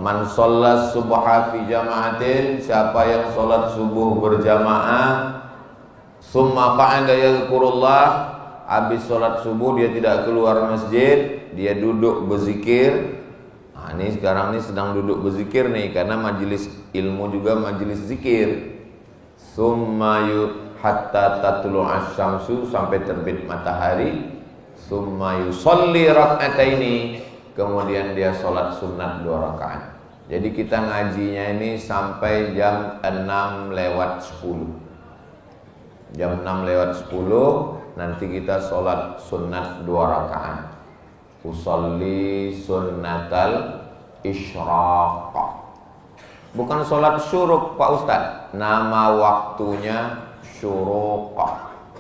Man sholat subha fi jama'atin, siapa yang sholat subuh berjamaah, summa qa'ada yadhkurullah, habis sholat subuh dia tidak keluar masjid, dia duduk berzikir. Nah, ini sekarang ini sedang duduk berzikir nih, karena majelis ilmu juga majelis zikir. Summa hatta tatlu asyamsu, sampai terbit matahari. Summa yusolli rak'ataini, kemudian dia sholat sunat 2 rakaat. Jadi kita ngajinya ini sampai jam 6:10. Jam 6:10 nanti kita sholat sunat 2 rakaat. Usolli sunnatal isyraq. Bukan sholat syuruk Pak Ustadz. Nama waktunya syuruq,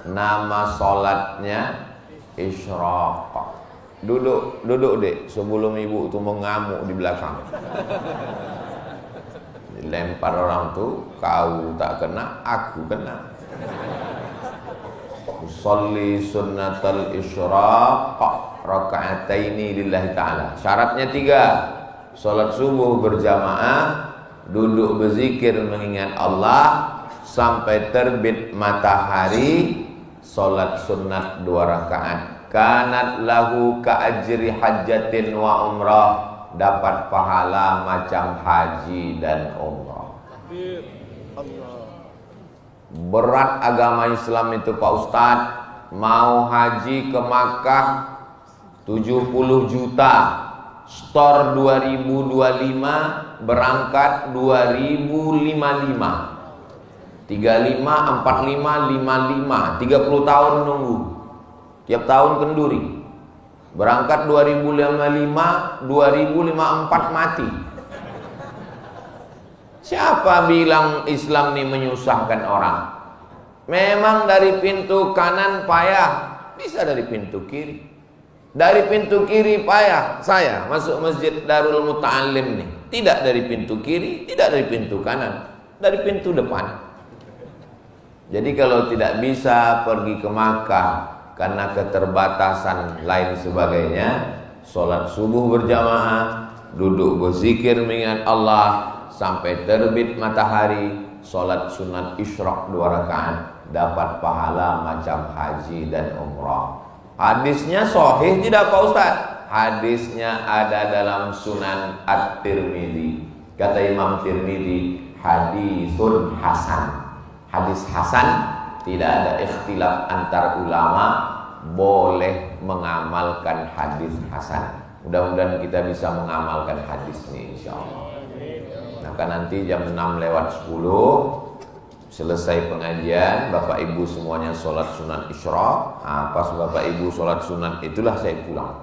nama sholatnya isyraq. Duduk dek, sebelum ibu itu mengamuk di belakang. Dilempar orang tuh, kau tak kena, aku kena. Usolli sunnatal isyraq raka'ataini lillahi ta'ala. Syaratnya 3. Salat subuh berjamaah, duduk berzikir mengingat Allah sampai terbit matahari, salat sunat 2 rakaat. Kanat lahu ka'ajri hajjatin wa umrah, dapat pahala macam haji dan umrah. Berat agama Islam itu Pak Ustadz. Mau haji ke Makkah 70 juta, store 2025, berangkat 2055, 35, 45, 55, 30 tahun nunggu. Tiap tahun kenduri. Berangkat 2055, 2054 mati. Siapa bilang Islam ini menyusahkan orang? Memang dari pintu kanan payah, bisa dari pintu kiri. Dari pintu kiri payah. Saya masuk masjid Darul Muta'alim nih, tidak dari pintu kiri, tidak dari pintu kanan, dari pintu depan. Jadi kalau tidak bisa pergi ke Makkah karena keterbatasan lain sebagainya, sholat subuh berjamaah, duduk berzikir mengingat Allah sampai terbit matahari, sholat sunat isyraq 2 rakaat, dapat pahala macam haji dan umrah. Hadisnya sahih tidak Pak Ustaz? Hadisnya ada dalam Sunan At-Tirmidzi. Kata Imam Tirmidzi, hadisun hasan. Hadis hasan, tidak ada ikhtilaf antar ulama, boleh mengamalkan hadis hasan. Mudah-mudahan kita bisa mengamalkan hadis ini insyaallah. Maka nanti jam 6:10 selesai pengajian, Bapak Ibu semuanya sholat sunat isyraq. Nah, pas Bapak Ibu sholat sunat itulah saya pulang,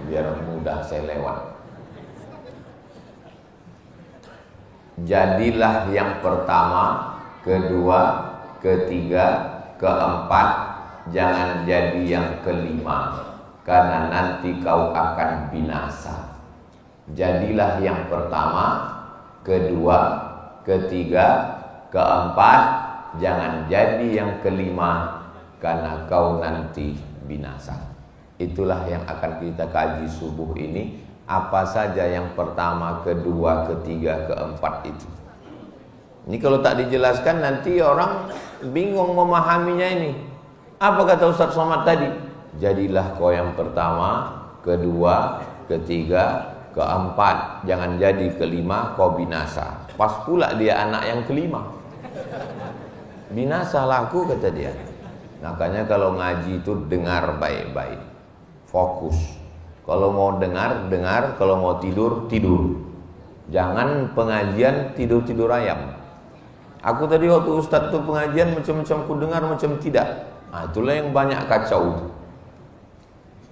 biar mudah saya lewat. Jadilah yang pertama, kedua, ketiga, keempat, jangan jadi yang kelima, karena nanti kau akan binasa. Jadilah yang pertama, kedua, ketiga, keempat, jangan jadi yang kelima, karena kau nanti binasa. Itulah yang akan kita kaji subuh ini. Apa saja yang pertama, kedua, ketiga, keempat itu. Ini kalau tak dijelaskan nanti orang bingung memahaminya ini. Apa kata Ustaz Somad tadi? Jadilah kau yang pertama, kedua, ketiga, keempat, jangan jadi kelima, kau binasa. Pas pula dia anak yang kelima, binasa laku kata dia. Makanya kalau ngaji itu dengar baik-baik, fokus. Kalau mau dengar, dengar. Kalau mau tidur, tidur. Jangan pengajian tidur-tidur ayam. Aku tadi waktu Ustadz tuh pengajian macam-macam ku dengar, macam tidak. Nah, itulah yang banyak kacau.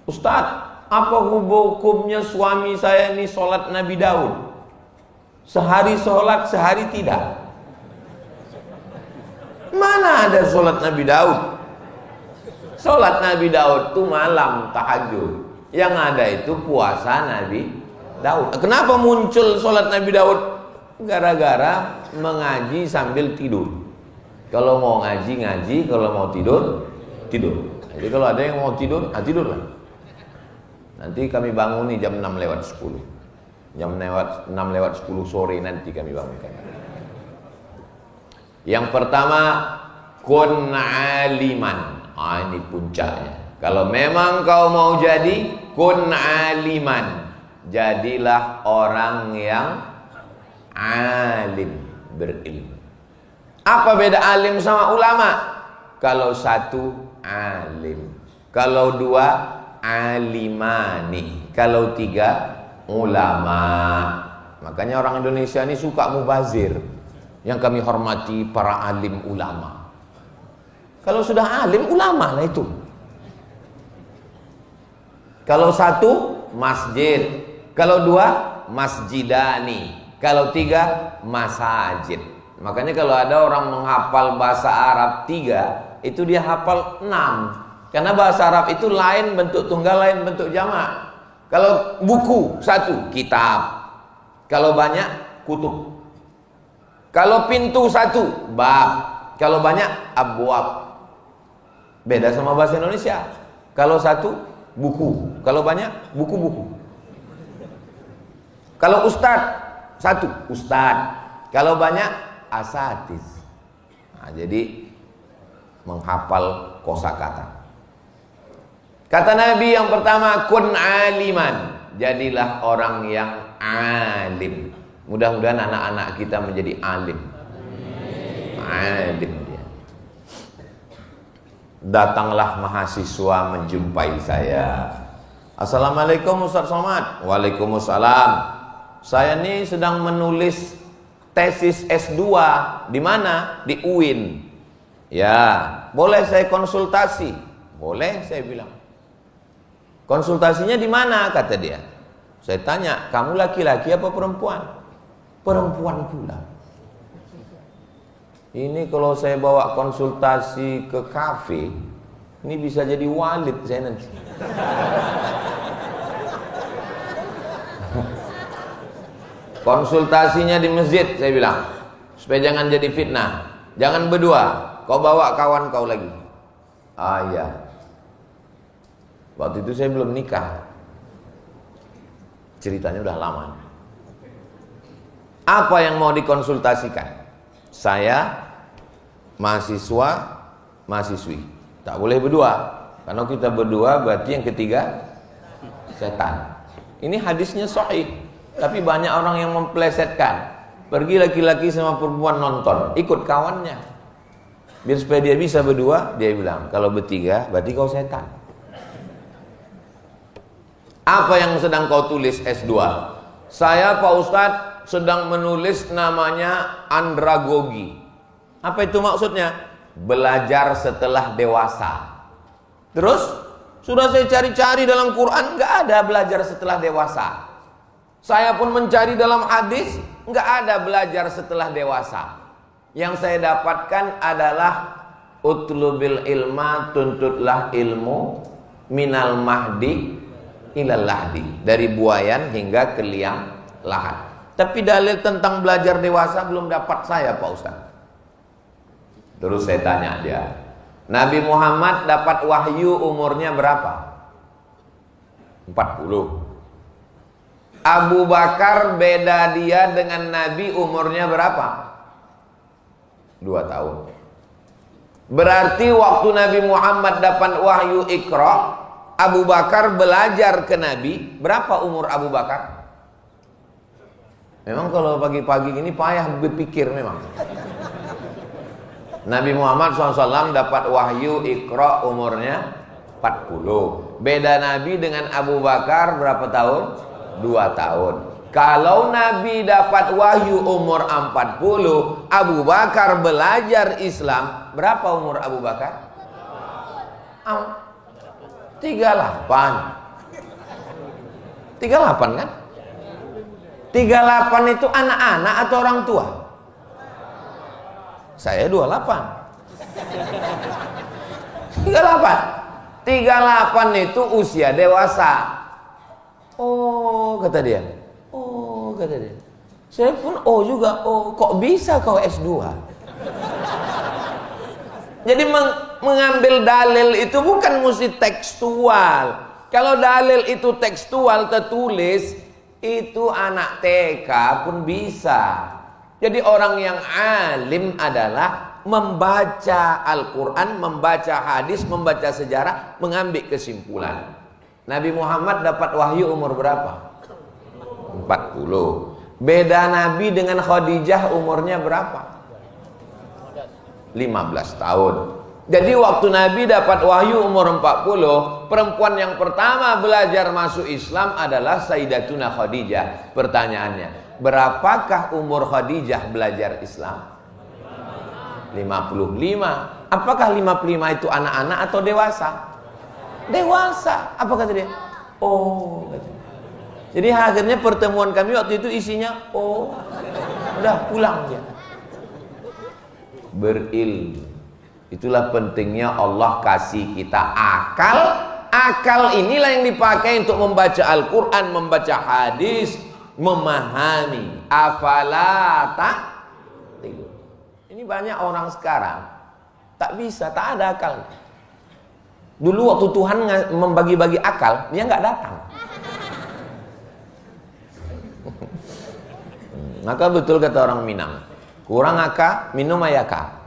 Ustadz, apa hukumnya suami saya ini sholat Nabi Daud? Sehari sholat, sehari tidak. Mana ada sholat Nabi Daud? Sholat Nabi Daud tuh malam tahajud. Yang ada itu puasa Nabi Daud. Kenapa muncul sholat Nabi Daud? Gara-gara mengaji sambil tidur. Kalau mau ngaji, ngaji. Kalau mau tidur, tidur. Jadi kalau ada yang mau tidur, tidurlah. Nanti kami bangun nih jam 6:10. Jam 6 lewat 10 sore nanti kami bangunkan. Yang pertama, kun aliman. Ini puncaknya. Kalau memang kau mau jadi kun aliman, jadilah orang yang alim, berilmu. Apa beda alim sama ulama? Kalau satu alim, kalau dua alimani, kalau tiga ulama. Makanya orang Indonesia ini suka mubazir. Yang kami hormati para alim ulama. Kalau sudah alim, ulama lah itu. Kalau satu masjid, kalau dua masjidani, kalau tiga masajid. Makanya kalau ada orang menghafal bahasa Arab 3, itu dia hafal 6. Karena bahasa Arab itu lain bentuk tunggal, lain bentuk jamak. Kalau buku satu, kitab. Kalau banyak, kutub. Kalau pintu satu, bab. Kalau banyak, abwab. Beda sama bahasa Indonesia. Kalau satu, buku. Kalau banyak, buku-buku. Kalau ustadz, satu, ustadz. Kalau banyak, asatiz. Nah, jadi menghafal kosakata. Kata Nabi yang pertama, kun aliman. Jadilah orang yang alim. Mudah-mudahan anak-anak kita menjadi alim. Alim dia. Datanglah mahasiswa menjumpai saya. Assalamualaikum Ustaz Somad. Waalaikumsalam. Saya ini sedang menulis tesis S2. Di mana? Di UIN. Ya, boleh saya konsultasi? Boleh, saya bilang. Konsultasinya di mana? Kata dia. Saya tanya, kamu laki-laki apa perempuan? Perempuan pula. Ini kalau saya bawa konsultasi ke kafe, ini bisa jadi walid saya nanti. Konsultasinya di masjid, saya bilang, supaya jangan jadi fitnah. Jangan berdua, kau bawa kawan kau lagi. Ah iya. Waktu itu saya belum nikah. Ceritanya udah lama. Apa yang mau dikonsultasikan? Saya, mahasiswa, mahasiswi. Tak boleh berdua. Karena kita berdua berarti yang ketiga setan. Ini hadisnya sahih. Tapi banyak orang yang memplesetkan. Pergi laki-laki sama perempuan nonton, ikut kawannya. Biar supaya dia bisa berdua, dia bilang, kalau bertiga berarti kau setan. Apa yang sedang kau tulis S2? Saya Pak Ustadz sedang menulis namanya andragogi. Apa itu maksudnya? Belajar setelah dewasa. Terus sudah saya cari-cari dalam Quran, nggak ada belajar setelah dewasa. Saya pun mencari dalam hadis, nggak ada belajar setelah dewasa. Yang saya dapatkan adalah utlubil ilma, tuntutlah ilmu minal mahdi ilal lahdi, dari buayan hingga ke liang lahat. Tapi dalil tentang belajar dewasa belum dapat saya Pak Ustaz. Terus saya tanya dia, Nabi Muhammad dapat wahyu umurnya berapa? 40. Abu Bakar beda dia dengan Nabi umurnya berapa? 2 tahun. Berarti waktu Nabi Muhammad dapat wahyu Iqra, Abu Bakar belajar ke Nabi. Berapa umur Abu Bakar? Memang kalau pagi-pagi ini payah berpikir memang. Nabi Muhammad SAW dapat wahyu Iqra umurnya 40. Beda Nabi dengan Abu Bakar berapa tahun? 2 tahun. Kalau Nabi dapat wahyu umur 40, Abu Bakar belajar Islam, berapa umur Abu Bakar? 38. 38 kan? 38 itu anak-anak atau orang tua? Saya 28. 38. 38 itu usia dewasa. Oh, kata dia. Oh, kata dia. Saya pun oh juga. Oh, kok bisa kau S2? Jadi mengambil dalil itu bukan mesti tekstual. Kalau dalil itu tekstual tertulis, Itu anak TK pun bisa. Jadi orang yang alim adalah membaca Al-Quran, membaca hadis, membaca sejarah, mengambil kesimpulan. Nabi Muhammad dapat wahyu umur berapa? 40. Beda Nabi dengan Khadijah umurnya berapa? 15 tahun. Jadi waktu Nabi dapat wahyu umur 40, perempuan yang pertama belajar masuk Islam adalah Sayyidatuna Khadijah. Pertanyaannya, berapakah umur Khadijah belajar Islam? 55. Apakah 55 itu anak-anak atau dewasa? Dewasa. Apa kata dia? Oh, kata dia. Jadi akhirnya pertemuan kami waktu itu isinya oh. Udah pulang dia. Berilmu. Itulah pentingnya Allah kasih kita akal. Akal inilah yang dipakai untuk membaca Al-Quran, membaca hadis, memahami. Afala ta'qilun. Ini banyak orang sekarang tak bisa, tak ada akal. Dulu waktu Tuhan membagi-bagi akal, dia nggak datang. Maka betul kata orang Minang, kurang akal, minum ayaka.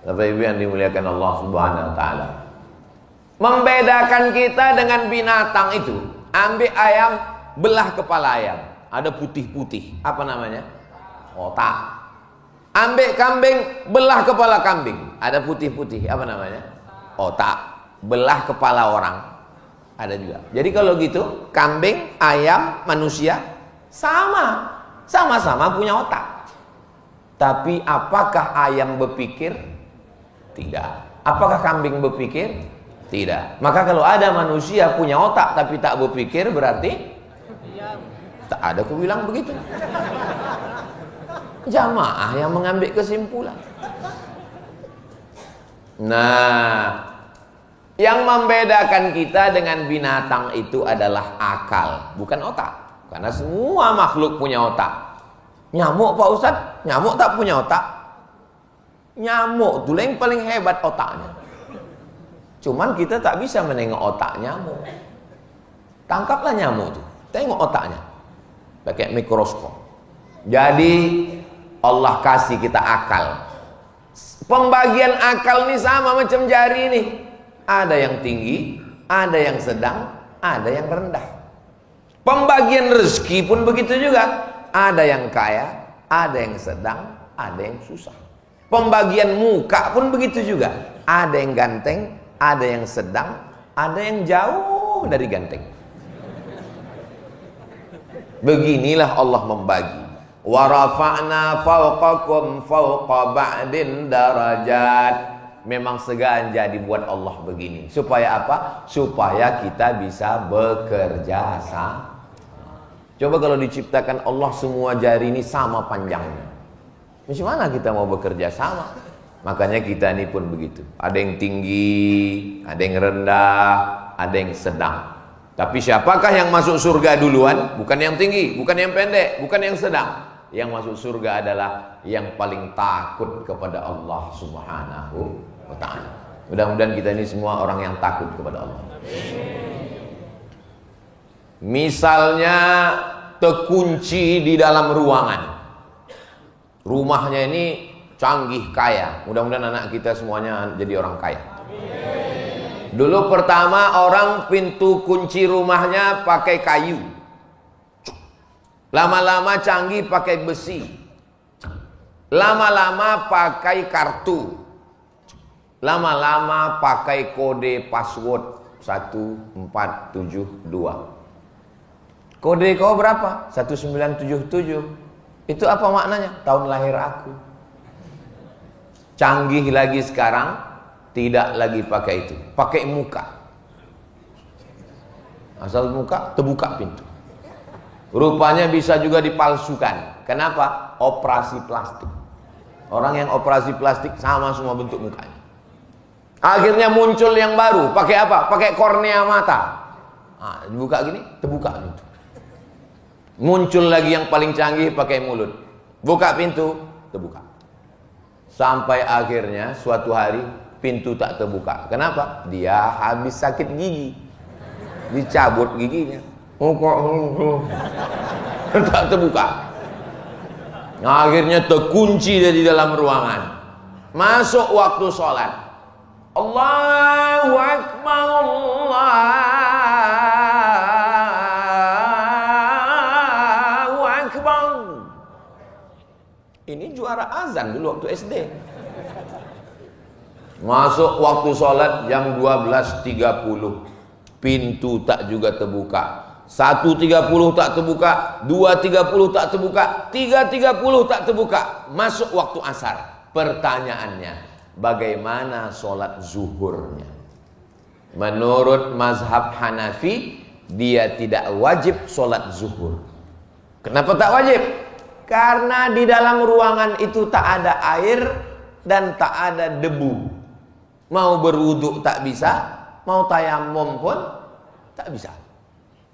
Bapak Ibu yang dimuliakan Allah Subhanahu wa taala. Membedakan kita dengan binatang itu, ambil ayam, belah kepala ayam, ada putih-putih, apa namanya? Otak. Ambil kambing, belah kepala kambing, ada putih-putih, apa namanya? Otak. Belah kepala orang, ada juga. Jadi kalau gitu, kambing, ayam, manusia sama-sama punya otak. Tapi apakah ayam berpikir? Tidak. Apakah kambing berpikir? Tidak. Maka kalau ada manusia punya otak tapi tak berpikir, berarti tak ada. Aku bilang begitu. Jamaah yang mengambil kesimpulan. Nah, yang membedakan kita dengan binatang itu adalah akal, bukan otak. Karena semua makhluk punya otak. Nyamuk Pak Ustadz, nyamuk tak punya otak. Nyamuk itu yang paling hebat otaknya. Cuman kita tak bisa menengok otak nyamuk. Tangkaplah nyamuk itu, tengok otaknya pakai mikroskop. Jadi Allah kasih kita akal. Pembagian akal ini sama macam jari ini. Ada yang tinggi, ada yang sedang, ada yang rendah. Pembagian rezeki pun begitu juga. Ada yang kaya, ada yang sedang, ada yang susah. Pembagian muka pun begitu juga. Ada yang ganteng, ada yang sedang, ada yang jauh dari ganteng. Beginilah Allah membagi. Wa rafa'na fawqakum fawqa ba'din darajat. Memang sengaja dibuat Allah begini. Supaya apa? Supaya kita bisa bekerja sama. Coba kalau diciptakan Allah semua jari ini sama panjangnya. Macam mana kita mau bekerja sama? Makanya kita ini pun begitu. Ada yang tinggi, ada yang rendah, ada yang sedang. Tapi siapakah yang masuk surga duluan? Bukan yang tinggi, bukan yang pendek, bukan yang sedang. Yang masuk surga adalah yang paling takut kepada Allah Subhanahu wa ta'ala. Mudah-mudahan kita ini semua orang yang takut kepada Allah. Misalnya terkunci di dalam ruangan. Rumahnya ini canggih, kaya. Mudah-mudahan anak kita semuanya jadi orang kaya. Dulu pertama orang pintu kunci rumahnya pakai kayu. Lama-lama canggih pakai besi. Lama-lama pakai kartu. Lama-lama pakai kode password 1472. Kode kau berapa? 1977. Itu apa maknanya? Tahun lahir aku. Canggih lagi sekarang, tidak lagi pakai itu, pakai muka. Asal muka, terbuka pintu. Rupanya bisa juga dipalsukan. Kenapa? Operasi plastik. Orang yang operasi plastik sama semua bentuk mukanya. Akhirnya muncul yang baru, pakai apa? Pakai kornea mata. Nah, dibuka gini, terbuka pintu. Muncul lagi yang paling canggih pakai mulut. Buka pintu, terbuka. Sampai akhirnya suatu hari pintu tak terbuka. Kenapa? Dia habis sakit gigi. Dicabut giginya. Tak terbuka. Akhirnya terkunci dia di dalam ruangan. Masuk waktu sholat. Allahu Akbar, Allahu Akbar. Ini juara azan dulu waktu SD. Masuk waktu sholat jam 12.30. Pintu tak juga terbuka. 1.30 tak terbuka, 2.30 tak terbuka, 3.30 tak terbuka. Masuk waktu asar. Pertanyaannya, bagaimana sholat zuhurnya? Menurut mazhab Hanafi, dia tidak wajib sholat zuhur. Kenapa tak wajib? Karena di dalam ruangan itu tak ada air dan tak ada debu. Mau berwuduk tak bisa, mau tayamum pun tak bisa.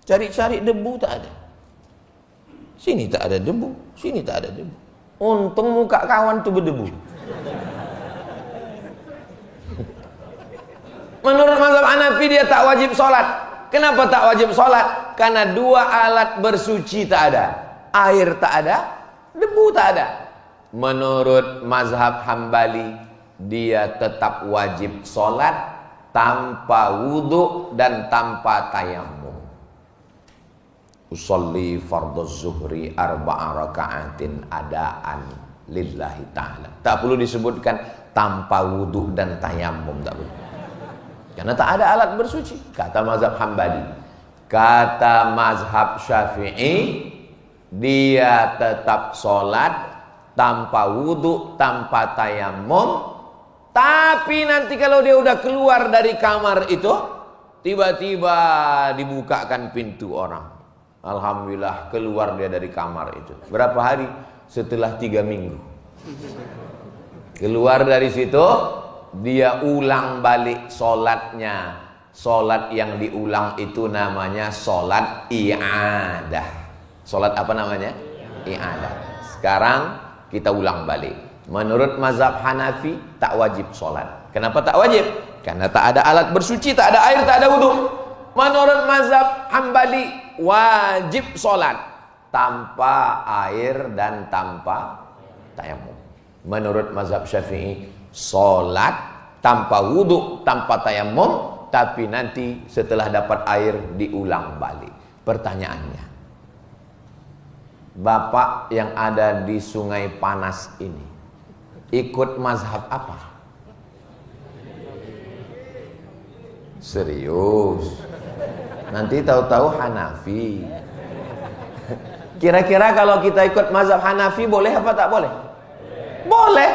Cari-cari debu tak ada. Sini tak ada debu, sini tak ada debu. Untung muka kawan tu berdebu. Menurut mazhab Hanafi dia tak wajib sholat. Kenapa tak wajib sholat? Karena dua alat bersuci tak ada. Air tak ada, debu tak ada. Menurut mazhab Hambali, dia tetap wajib sholat tanpa wudhu dan tanpa tayamum. Usolli fardhu zuhri arba'a raka'atin adaan lillahi ta'ala. Tak perlu disebutkan tanpa wudhu dan tayamum, tak perlu. Karena tak ada alat bersuci, kata mazhab Hambali. Kata mazhab Syafi'i, dia tetap sholat tanpa wudhu, tanpa tayamum. Tapi nanti kalau dia udah keluar dari kamar itu, tiba-tiba dibukakan pintu orang. Alhamdulillah keluar dia dari kamar itu. Berapa hari? Setelah 3 minggu. Keluar dari situ, dia ulang balik sholatnya. Sholat yang diulang itu namanya sholat i'adah. Sholat apa namanya? I'adah. Sekarang kita ulang balik. Menurut mazhab Hanafi tak wajib sholat. Kenapa tak wajib? Karena tak ada alat bersuci, tak ada air, tak ada wudhu. Menurut mazhab Hambali wajib sholat tanpa air dan tanpa tayamum. Menurut mazhab Syafi'i sholat tanpa wudhu, tanpa tayamum, tapi nanti setelah dapat air diulang balik. Pertanyaannya, Bapak yang ada di Sungai Panas ini ikut mazhab apa? Serius? Nanti tahu-tahu Hanafi. Kira-kira kalau kita ikut mazhab Hanafi boleh apa tak boleh? Boleh.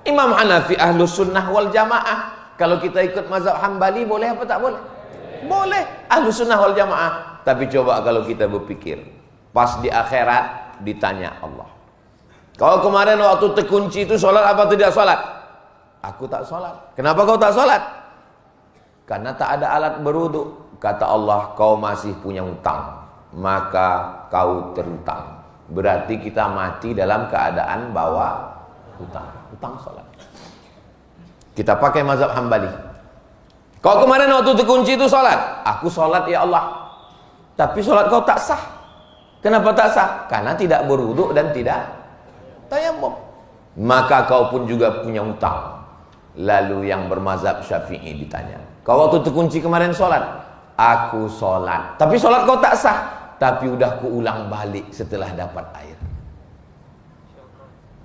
Imam Hanafi Ahlus Sunnah wal Jamaah. Kalau kita ikut mazhab Hambali boleh apa tak boleh? Boleh. Ahlus Sunnah wal Jamaah. Tapi coba kalau kita berpikir, pas di akhirat ditanya Allah, kau kemarin waktu terkunci itu sholat apa tidak sholat? Aku tak sholat. Kenapa kau tak sholat? Karena tak ada alat berwudu. Kata Allah, kau masih punya hutang, maka kau terhutang. Berarti kita mati dalam keadaan bawa hutang. Hutang sholat. Kita pakai mazhab Hambali. Kau kemarin waktu terkunci itu sholat. Aku sholat ya Allah. Tapi sholat kau tak sah. Kenapa tak sah? Karena tidak berwudu dan tidak tayamum. Maka kau pun juga punya hutang. Lalu yang bermazhab Syafi'i ditanya, kau waktu terkunci kemarin sholat? Aku sholat, tapi sholat kau tak sah. Tapi udah ku ulang balik setelah dapat air.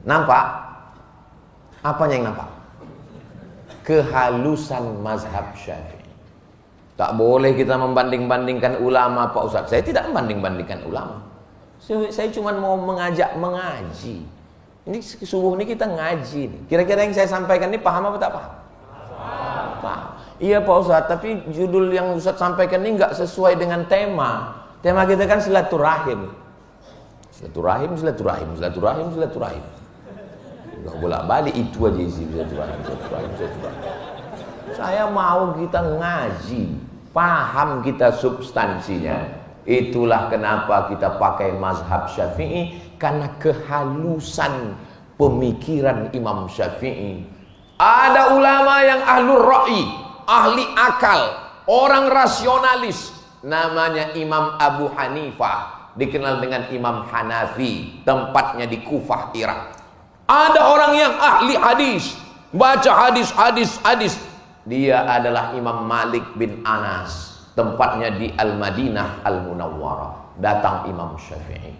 Nampak? Apanya yang nampak? Kehalusan mazhab Syafi'i. Tak boleh kita membanding-bandingkan ulama Pak Ustaz. Saya tidak membanding-bandingkan ulama. Saya cuma mau mengajak mengaji. Ini subuh ini kita ngaji. Kira-kira yang saya sampaikan ini paham apa tak paham? Paham. Iya Pak Ustaz, tapi judul yang Ustaz sampaikan ini nggak sesuai dengan tema. Tema kita kan silaturahim. Silaturahim. Udah bolak-balik itu aja isi silaturahim. Saya mau kita ngaji, paham kita substansinya. Itulah kenapa kita pakai mazhab Syafi'i, karena kehalusan pemikiran Imam Syafi'i. Ada ulama yang ahlur ra'i, ahli akal, orang rasionalis, namanya Imam Abu Hanifah, dikenal dengan Imam Hanafi, tempatnya di Kufah, Irak. Ada orang yang ahli hadis, baca hadis. Dia adalah Imam Malik bin Anas, tempatnya di Al-Madinah Al-Munawwarah. Datang Imam Syafi'i.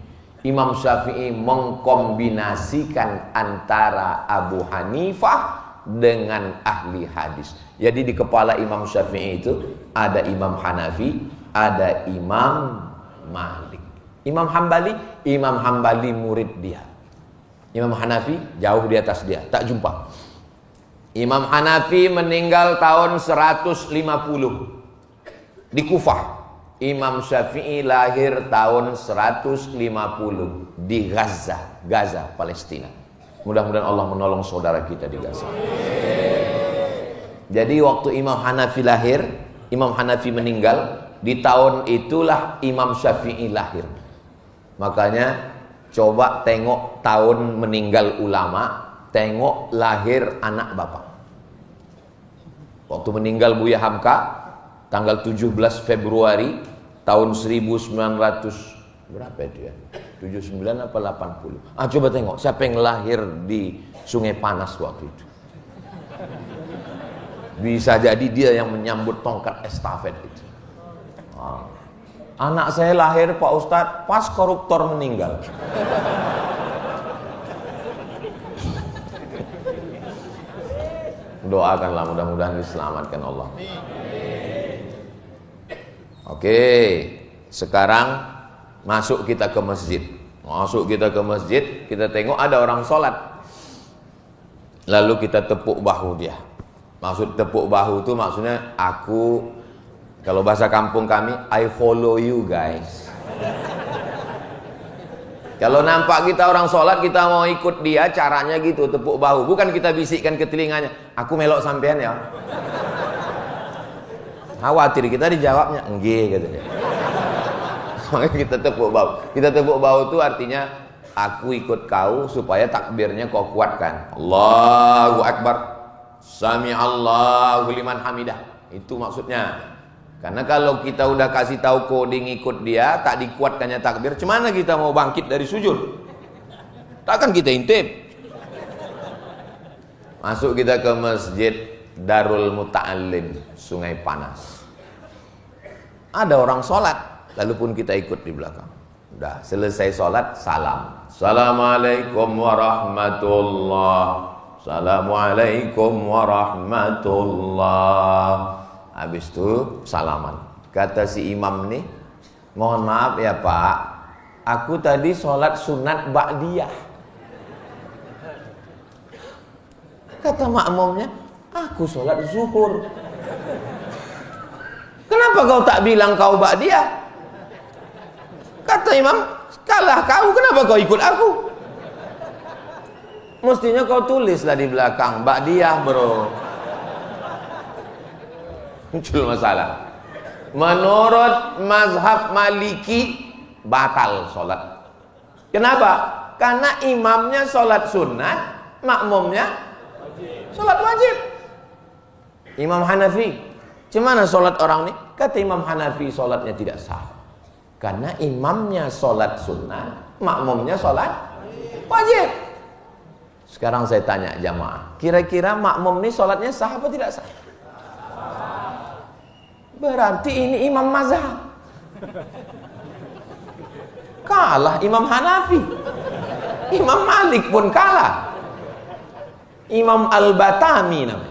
Imam Syafi'i mengkombinasikan antara Abu Hanifah dengan ahli hadis. Jadi di kepala Imam Syafi'i itu ada Imam Hanafi, ada Imam Malik. Imam Hambali murid dia. Imam Hanafi jauh di atas dia, tak jumpa. Imam Hanafi meninggal tahun 150 di Kufah. Imam Syafi'i lahir tahun 150 di Gaza, Palestina. Mudah-mudahan Allah menolong saudara kita di Gaza. Jadi waktu Imam Hanafi lahir, Imam Hanafi meninggal, di tahun itulah Imam Syafi'i lahir. Makanya coba tengok tahun meninggal ulama, tengok lahir anak bapak. Waktu meninggal Buya Hamka tanggal 17 Februari tahun 1900 berapa itu ya? 79 apa 80? Coba tengok siapa yang lahir di Sungai Panas waktu itu. Bisa jadi dia yang menyambut tongkat estafet itu. Anak saya lahir Pak Ustadz pas koruptor meninggal. Doakanlah mudah-mudahan diselamatkan Allah. Oke, sekarang masuk kita ke masjid. Kita tengok ada orang sholat. Lalu kita tepuk bahu dia. Maksud tepuk bahu itu maksudnya aku, kalau bahasa kampung kami, I follow you guys. Kalau nampak kita orang sholat, kita mau ikut dia, caranya gitu, tepuk bahu. Bukan kita bisikkan ke telinganya, aku melok sampean ya. Khawatir kita dijawabnya, enggak gitu dia. Makanya kita tepuk bahu. Kita tepuk bahu itu artinya, aku ikut kau supaya takbirnya kau kuatkan. Allahu Akbar. Sami Allahu liman hamidah. Itu maksudnya. Karena kalau kita udah kasih tahu coding ikut dia, tak dikuatkannya takbir, cemana kita mau bangkit dari sujud? Takkan kita intip. Masuk kita ke masjid Darul Muta'allim, Sungai Panas. Ada orang sholat, lalu pun kita ikut di belakang. Udah selesai sholat, salam. Assalamualaikum warahmatullah. Assalamualaikum warahmatullah. Habis itu salaman. Kata si imam nih, mohon maaf ya Pak, aku tadi sholat sunat ba'diyah. Kata makmumnya, aku sholat zuhur. Kenapa kau tak bilang kau ba'diyah? Kata imam, kalah kau, kenapa kau ikut aku? Mestinya kau tulislah di belakang, ba'diyah bro. Muncul masalah. Menurut mazhab Maliki batal sholat. Kenapa? Karena imamnya sholat sunat, makmumnya sholat wajib. Imam Hanafi, gimana sholat orang ini? Kata Imam Hanafi sholatnya tidak sah. Karena imamnya sholat sunat, makmumnya sholat wajib. Sekarang saya tanya jamaah, kira-kira makmum ini sholatnya sah apa tidak sah? Berarti ini imam mazhab. Kalah Imam Hanafi. Imam Malik pun kalah. Imam Al-Batami namanya.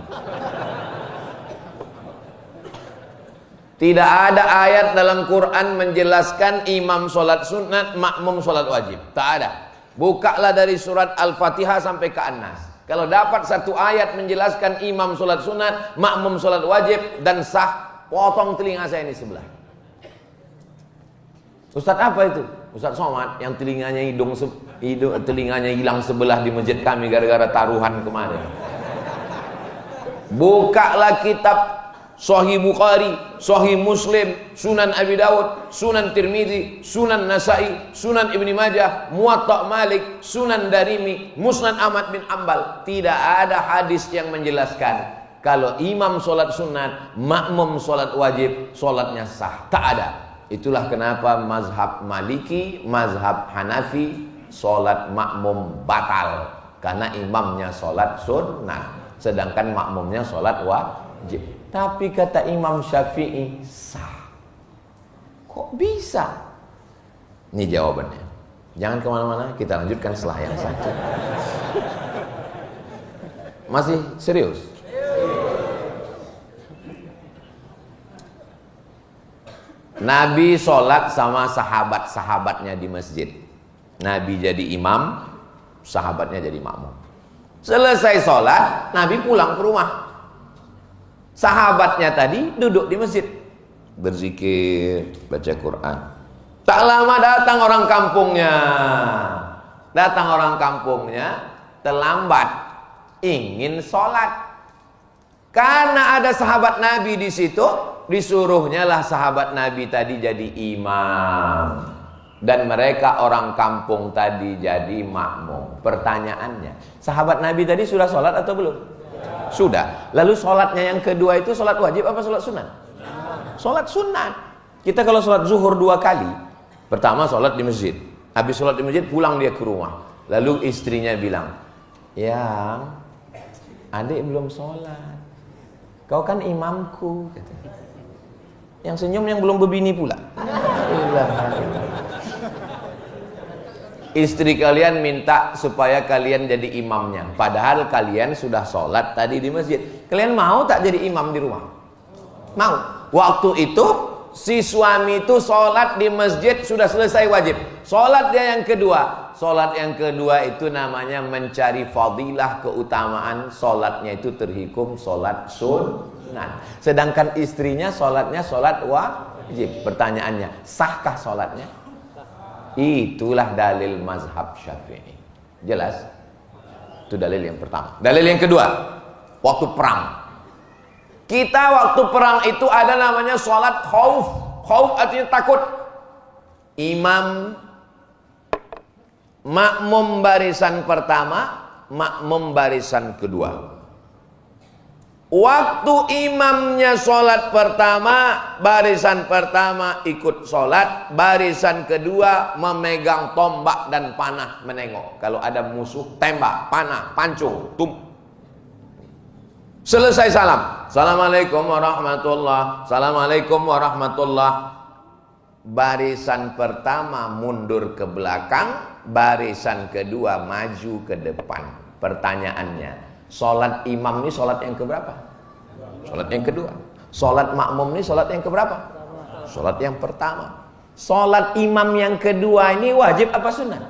Tidak ada ayat dalam Quran menjelaskan imam sholat sunat, makmum sholat wajib. Tak ada. Bukalah dari surat Al-Fatihah sampai ke An-Nas. Kalau dapat satu ayat menjelaskan imam sholat sunat, makmum sholat wajib dan sah, potong telinga saya ini sebelah. Ustadz apa itu? Ustadz Somad yang telinganya telinganya hilang sebelah di masjid kami gara-gara taruhan kemarin. Bukalah kitab Sahih Bukhari, Sahih Muslim, Sunan Abi Dawud, Sunan Tirmidzi, Sunan Nasai, Sunan Ibni Majah, Muwatta Malik, Sunan Darimi, Musnad Ahmad bin Ambal. Tidak ada hadis yang menjelaskan Kalau imam sholat sunat, makmum sholat wajib, sholatnya sah. Tak ada. Itulah kenapa mazhab Maliki, mazhab Hanafi, sholat makmum batal. Karena imamnya sholat sunat, sedangkan makmumnya sholat wajib. Tapi kata Imam Syafi'i, sah. Kok bisa? Ini jawabannya. Jangan kemana-mana, kita lanjutkan setelah yang satu. Masih serius? Nabi sholat sama sahabat-sahabatnya di masjid. Nabi jadi imam, sahabatnya jadi makmum. Selesai sholat, Nabi pulang ke rumah. Sahabatnya tadi duduk di masjid, berzikir, baca Quran. Tak lama datang orang kampungnya. Datang orang kampungnya, terlambat, ingin sholat. Karena ada sahabat Nabi di situ, disuruhnya lah sahabat Nabi tadi jadi imam. Dan mereka orang kampung tadi jadi makmum. Pertanyaannya, sahabat Nabi tadi sudah sholat atau belum? Sudah. Lalu sholatnya yang kedua itu sholat wajib apa sholat sunat? Sholat sunat. Kita kalau sholat zuhur 2 kali, pertama sholat di masjid, habis sholat di masjid pulang dia ke rumah. Lalu istrinya bilang, "Yang adik belum sholat, kau kan imamku," katanya. Yang senyum yang belum berbini pula. Istri kalian minta supaya kalian jadi imamnya, padahal kalian sudah sholat tadi di masjid. Kalian mau tak jadi imam di rumah? Mau. Waktu itu si suami itu sholat di masjid sudah selesai wajib. Sholat dia yang kedua. Sholat yang kedua itu namanya mencari fadilah, keutamaan. Sholatnya itu terhikum sholat sunat. Sedangkan istrinya sholatnya sholat wajib. Pertanyaannya, sahkah sholatnya? Itulah dalil mazhab Syafi'i. Jelas? Itu dalil yang pertama. Dalil yang kedua, waktu perang. Kita waktu perang itu ada namanya sholat khauf. Khauf artinya takut. Imam, makmum barisan pertama, makmum barisan kedua. Waktu imamnya sholat pertama, barisan pertama ikut sholat, barisan kedua memegang tombak dan panah menengok. Kalau ada musuh, tembak, panah, pancung, selesai salam, assalamualaikum warahmatullah, assalamualaikum warahmatullah. Barisan pertama mundur ke belakang, barisan kedua maju ke depan. Pertanyaannya, sholat imam ini sholat yang keberapa? Sholat yang kedua. Sholat makmum ini sholat yang keberapa? Sholat yang pertama. Sholat imam yang kedua ini wajib apa sunat?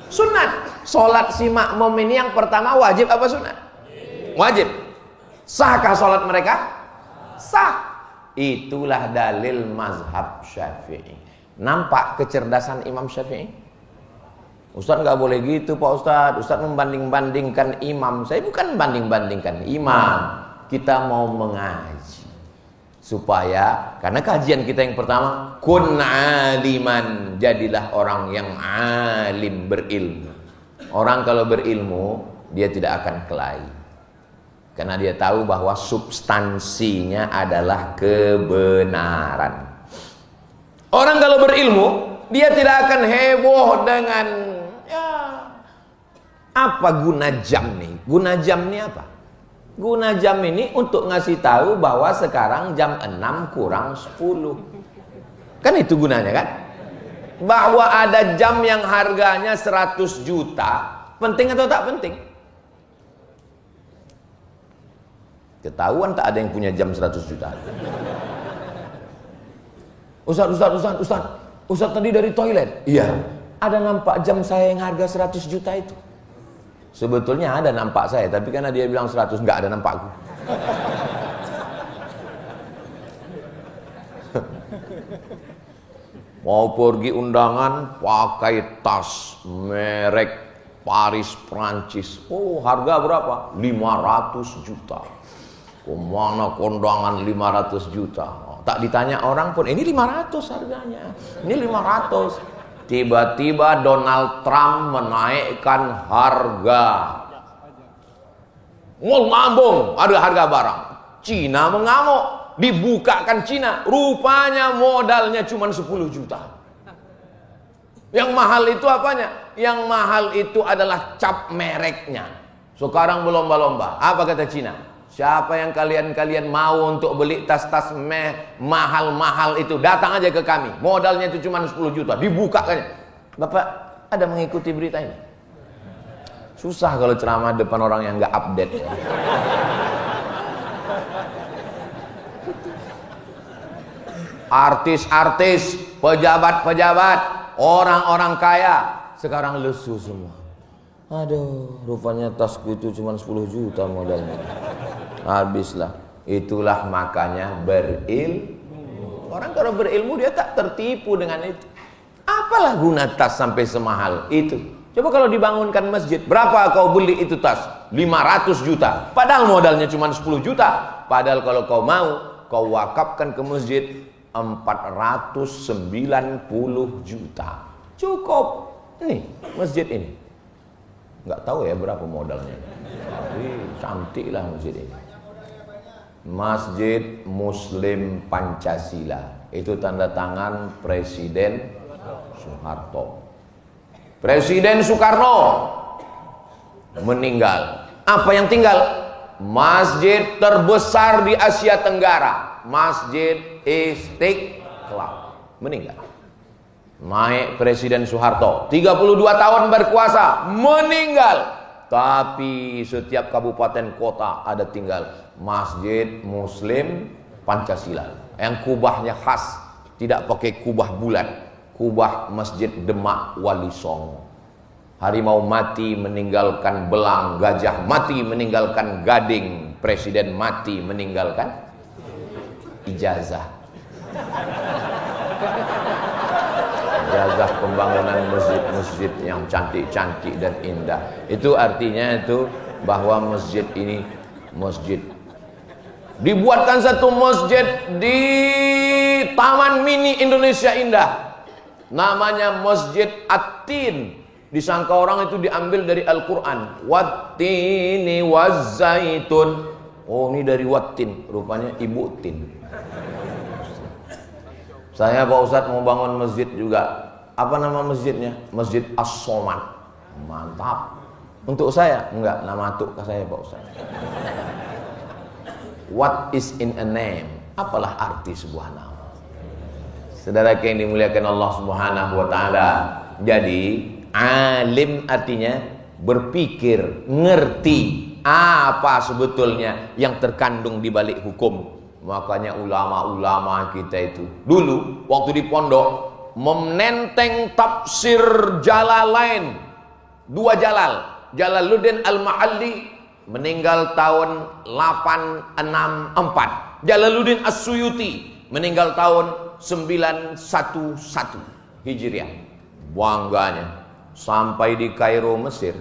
Sunat. Sholat si makmum ini yang pertama wajib apa sunat? Wajib. Sahkah sholat mereka? Sah. Itulah dalil mazhab Syafi'i. Nampak kecerdasan Imam Syafi'i? Ustaz nggak boleh gitu Pak Ustaz. Ustaz membanding-bandingkan imam. Saya bukan banding-bandingkan imam. Kita mau mengaji supaya, karena kajian kita yang pertama, kun aliman, jadilah orang yang alim, berilmu. Orang kalau berilmu dia tidak akan kelahi, karena dia tahu bahwa substansinya adalah kebenaran. Orang kalau berilmu dia tidak akan heboh dengan apa guna jam nih? Guna jam nih apa? Guna jam ini untuk ngasih tahu bahwa sekarang jam 6 kurang 10. Kan itu gunanya kan? Bahwa ada jam yang harganya 100 juta, penting atau tak penting? Ketahuan tak ada yang punya jam 100 juta. Ustaz tadi dari toilet. Iya. Ada nampak jam saya yang harga 100 juta itu. Sebetulnya ada nampak saya, tapi karena dia bilang 100, nggak ada nampakku. Mau pergi undangan pakai tas merek Paris Prancis. Oh, harga berapa? 500 juta. Kemana kondangan 500 juta? Oh, tak ditanya orang pun, ini 500 harganya. Ini 500. Tiba-tiba Donald Trump menaikkan harga. Ngomong ada harga barang. Cina mengamuk, dibukakan Cina, rupanya modalnya cuma 10 juta. Yang mahal itu apanya? Yang mahal itu adalah cap mereknya. Sekarang berlomba-lomba. Apa kata Cina? Siapa yang kalian mau untuk beli tas-tas mahal-mahal itu, datang aja ke kami. Modalnya itu cuma 10 juta. Dibukakannya. Bapak ada mengikuti berita ini? Susah kalau ceramah depan orang yang nggak update. Artis-artis, pejabat-pejabat, orang-orang kaya sekarang lesu semua. Aduh, rupanya tasku itu cuma 10 juta modalnya. Habislah. Itulah makanya berilmu. Orang kalau berilmu dia tak tertipu dengan itu. Apalah guna tas sampai semahal itu? Coba kalau dibangunkan masjid, berapa kau beli itu tas? 500 juta. Padahal modalnya cuma 10 juta. Padahal kalau kau mau, kau wakafkan ke masjid 490 juta. Cukup. Nih, masjid ini. Nggak tahu ya berapa modalnya. Tapi cantik lah masjid ini. Masjid Muslim Pancasila. Itu tanda tangan Presiden Soeharto. Presiden Soekarno meninggal. Apa yang tinggal? Masjid terbesar di Asia Tenggara, Masjid Istiqlal, meninggal. Naik Presiden Soeharto, 32 tahun berkuasa, meninggal. Tapi setiap kabupaten kota ada tinggal Masjid Muslim Pancasila, yang kubahnya khas, tidak pakai kubah bulat, kubah Masjid Demak Wali Songo. Harimau mati meninggalkan belang, gajah mati meninggalkan gading, presiden mati meninggalkan ijazah. Ijazah pembangunan masjid-masjid yang cantik-cantik dan indah. Itu artinya itu bahwa masjid ini masjid. Dibuatkan satu masjid di Taman Mini Indonesia Indah. Namanya Masjid At-Tin. Disangka orang itu diambil dari Al-Quran. Wattini wazzaitun. Oh, ini dari Wattin, rupanya Ibu Tin. Saya Pak Ustadz mau bangun masjid juga. Apa nama masjidnya? Masjid As-Somad. Mantap. Untuk saya? Enggak, nama atuk saya Pak Ustadz. What is in a name? Apalah arti sebuah nama? Saudara yang dimuliakan Allah Subhanahu wa taala. Jadi alim artinya berpikir, ngerti apa sebetulnya yang terkandung di balik hukum. Makanya ulama-ulama kita itu dulu waktu di pondok menenteng tafsir Jalalain, dua Jalal, Jalaluddin Al-Mahalli meninggal tahun 864, Jalaluddin As-Suyuti meninggal tahun 911 Hijriah. Bangganya sampai di Kairo, Mesir,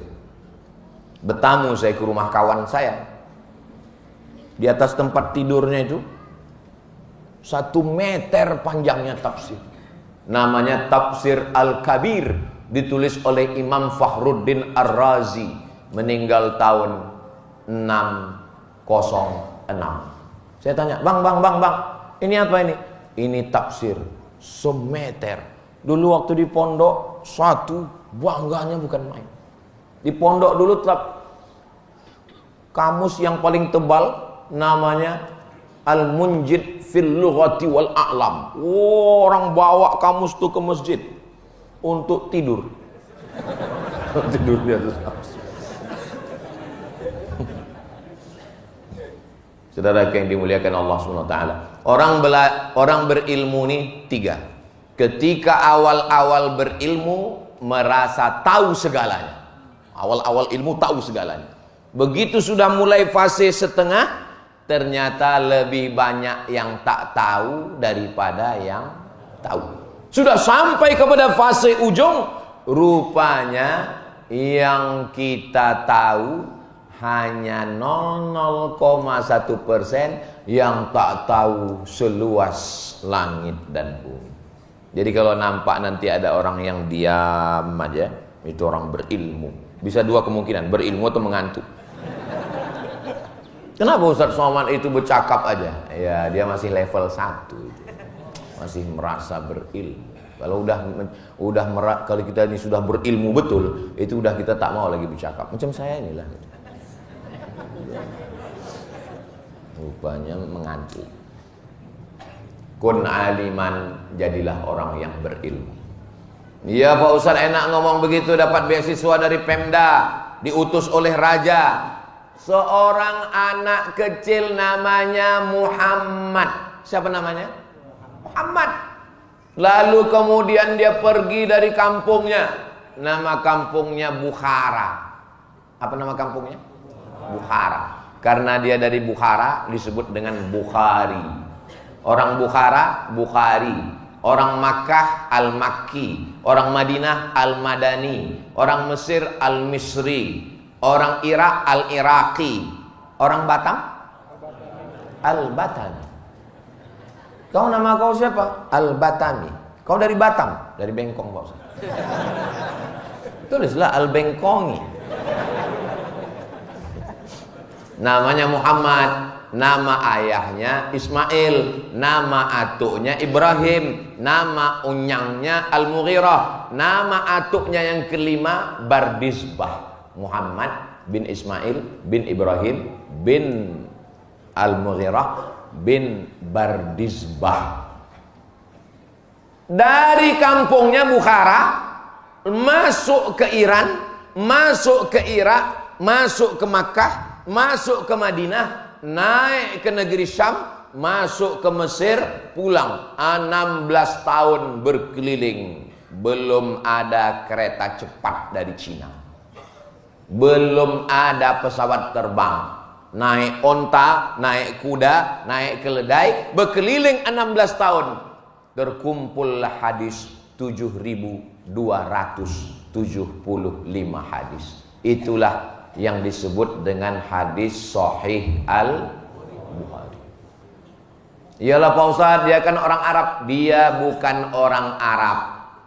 bertamu saya ke rumah kawan saya. Di atas tempat tidurnya itu 1 meter panjangnya tafsir. Namanya Tafsir Al-Kabir, ditulis oleh Imam Fakhruddin Ar-Razi, meninggal tahun 606. Saya tanya, bang, ini apa ini? Ini tafsir semeter. Dulu waktu di pondok, satu bangganya bukan main. Di pondok dulu tetap kamus yang paling tebal namanya Al-Munjid fil Lughati wal A'lam. Orang bawa kamus tuh ke masjid untuk tidur. Tidur di atas kamus. Saudara yang dimuliakan Allah Subhanahu wa taala. Orang berilmu ini 3. Ketika awal-awal berilmu merasa tahu segalanya. Awal-awal ilmu tahu segalanya. Begitu sudah mulai fase setengah, ternyata lebih banyak yang tak tahu daripada yang tahu. Sudah sampai kepada fase ujung, rupanya yang kita tahu hanya 0,1%, yang tak tahu seluas langit dan bumi. Jadi kalau nampak nanti ada orang yang diam aja, itu orang berilmu. Bisa 2 kemungkinan, berilmu atau mengantuk. Kenapa Ustaz Somad itu bercakap aja? Ya dia masih level 1 itu. Masih merasa berilmu. Kalau kalau kita ini sudah berilmu betul, itu udah kita tak mau lagi bercakap. Macam saya inilah. Rupanya mengantuk. Kun aliman, jadilah orang yang berilmu. Iya Pak Ustaz, enak ngomong begitu, dapat beasiswa dari Pemda, diutus oleh raja. Seorang anak kecil namanya Muhammad. Siapa namanya? Muhammad. Lalu kemudian dia pergi dari kampungnya. Nama kampungnya Bukhara. Apa nama kampungnya? Bukhara. Karena dia dari Bukhara disebut dengan Bukhari. Orang Bukhara, Bukhari. Orang Makkah, Al-Makki. Orang Madinah, Al-Madani. Orang Mesir, Al-Misri. Orang Irak, Al-Iraqi. Orang Batam, Al-Batami. Kau nama kau siapa? Al-Batami. Kau dari Batam? Dari Bengkong Pak Ustaz. Tulislah Al-Bengkongi. Namanya Muhammad, nama ayahnya Ismail, nama atuknya Ibrahim, nama unyangnya Al-Mughirah, nama atuknya yang kelima Bardisbah. Muhammad bin Ismail bin Ibrahim bin Al-Mughirah bin Bardisbah. Dari kampungnya Bukhara masuk ke Iran, masuk ke Irak, masuk ke Makkah, masuk ke Madinah, naik ke negeri Syam, masuk ke Mesir, pulang. 16 tahun berkeliling. Belum ada kereta cepat dari Cina. Belum ada pesawat terbang. Naik onta, naik kuda, naik keledai, berkeliling 16 tahun. Terkumpullah hadis 7.275 hadis. Itulah yang disebut dengan hadis Sahih Al-Bukhari. Iyalah Pak Ustaz, dia kan orang Arab. Dia bukan orang Arab,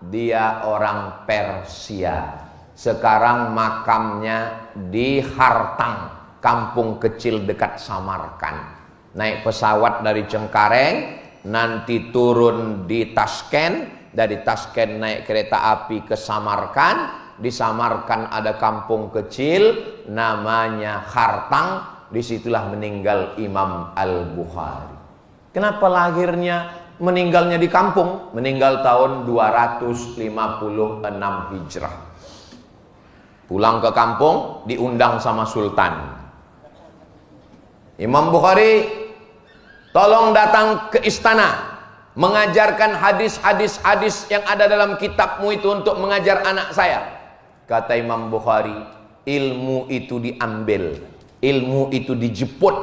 dia orang Persia. Sekarang makamnya di Hartang, kampung kecil dekat Samarkand. Naik pesawat dari Cengkareng, nanti turun di Tashkent, dari Tashkent naik kereta api ke Samarkand. Di Samarkand ada kampung kecil namanya Hartang. Disitulah meninggal Imam Al-Bukhari. Kenapa meninggalnya di kampung? Meninggal tahun 256 Hijrah. Pulang ke kampung, diundang sama Sultan. Imam Bukhari, tolong datang ke istana, mengajarkan hadis-hadis yang ada dalam kitabmu itu untuk mengajar anak saya. Kata Imam Bukhari, ilmu itu diambil, ilmu itu dijemput,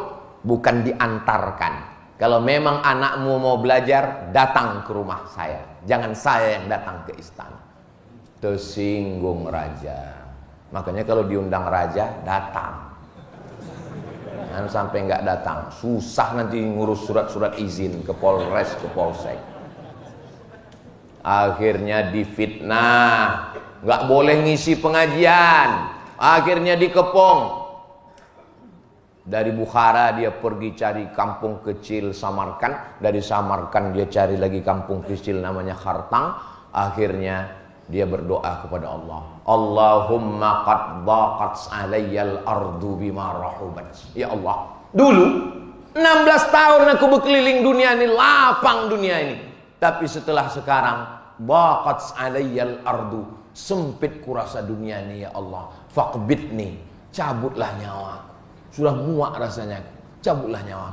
bukan diantarkan. Kalau memang anakmu mau belajar, datang ke rumah saya. Jangan saya yang datang ke istana. Tersinggung raja. Makanya kalau diundang raja, datang. Jangan sampai nggak datang. Susah nanti ngurus surat-surat izin ke Polres, ke Polsek. Akhirnya difitnah. Nggak boleh ngisi pengajian. Akhirnya dikepung. Dari Bukhara dia pergi cari kampung kecil Samarkand. Dari Samarkand dia cari lagi kampung kecil namanya Hartang. Akhirnya dia berdoa kepada Allah. Allahumma qad daqat alayyal ardu bima rahubat. Ya Allah, dulu 16 tahun aku berkeliling dunia ini, lapang dunia ini. Tapi setelah sekarang, daqat alayyal ardu, sempit kurasa dunia ini ya Allah. Faqbidni, cabutlah nyawa. Sudah muak rasanya, cabutlah nyawa.